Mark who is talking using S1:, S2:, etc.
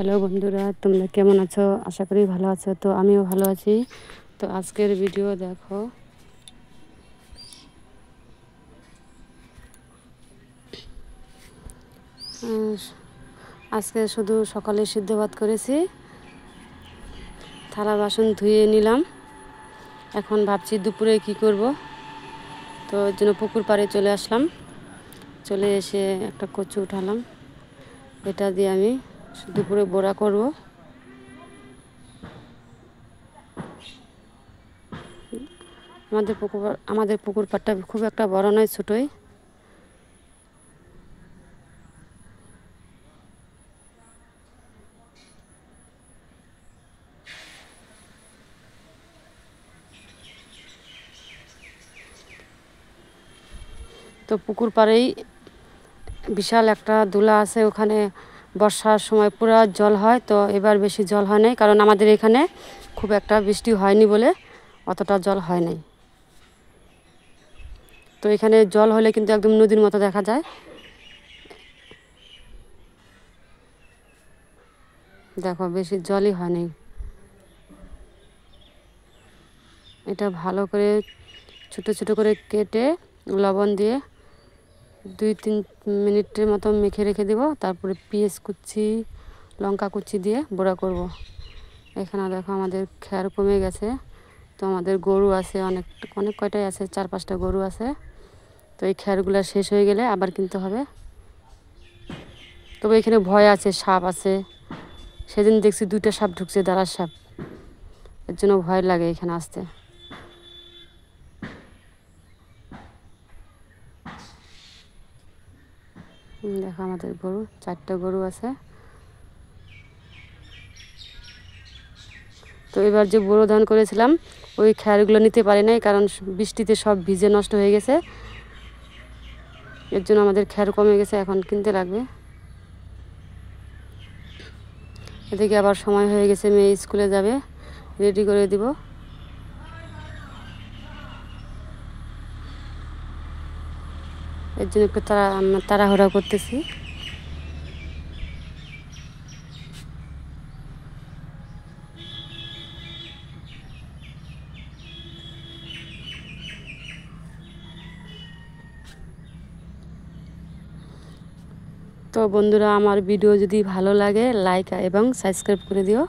S1: Hello বন্ধুরা, তোমরা কেমন আছো? আশা করি ভালো আছো। তো আমিও ভালো আছি। তো আজকের ভিডিও দেখো, আজকে শুধু সকালে সিদ্ধ ভাত করেছি, থালা বাসন ধুয়ে নিলাম। এখন ভাবছি দুপুরে কি করব। তো ওর জন্য পুকুর পাড়ে চলে আসলাম। চলে এসে একটা কচু উঠালাম, এটা দিয়ে আমি দুপুরে বড়া করব। আমাদের পুকুর পাড়টা খুব একটা বড় নয়, ছোটোই। তো পুকুর পাড়েই বিশাল একটা দোলা আছে, ওখানে বর্ষার সময় পুরো জল হয়। তো এবার বেশি জল হয় নাই, কারণ আমাদের এখানে খুব একটা বৃষ্টি হয়নি বলে অতটা জল হয় নাই। তো এখানে জল হলে কিন্তু একদম নদীর মতো দেখা যায়। দেখো, বেশি জলই হয় নাই। এটা ভালো করে ছোটো ছোটো করে কেটে লবণ দিয়ে 2-3 মিনিটের মতো মেখে রেখে দেবো। তারপরে পেঁয়াজ কুচি, লঙ্কা কুচি দিয়ে বড়া করব। এখানে দেখো আমাদের খ্যার কমে গেছে। তো আমাদের গরু আছে, অনেক অনেক কয়টাই আছে, 4-5টা গরু আছে। তো এই খ্যারগুলো শেষ হয়ে গেলে আবার কিনতে হবে। তবে এখানে ভয় আছে, সাপ আছে। সেদিন দেখছি 2টা সাপ ঢুকছে, দাঁড়ার সাপ। এর জন্য ভয় লাগে এখানে আসতে। দেখো আমাদের গরু, 4টা গরু আছে। তো এবার যে বোরো ধান করেছিলাম, ওই খ্যারগুলো নিতে পারি নাই, কারণ বৃষ্টিতে সব ভিজে নষ্ট হয়ে গেছে। এর জন্য আমাদের খ্যার কমে গেছে, এখন কিনতে লাগবে। এদিকে আবার সময় হয়ে গেছে, মেয়ে স্কুলে যাবে, রেডি করে দিব। এর জন্য একটু তাড়াহুড়া করতেছি। তো বন্ধুরা, আমার ভিডিও যদি ভালো লাগে লাইক এবং সাবস্ক্রাইব করে দিও।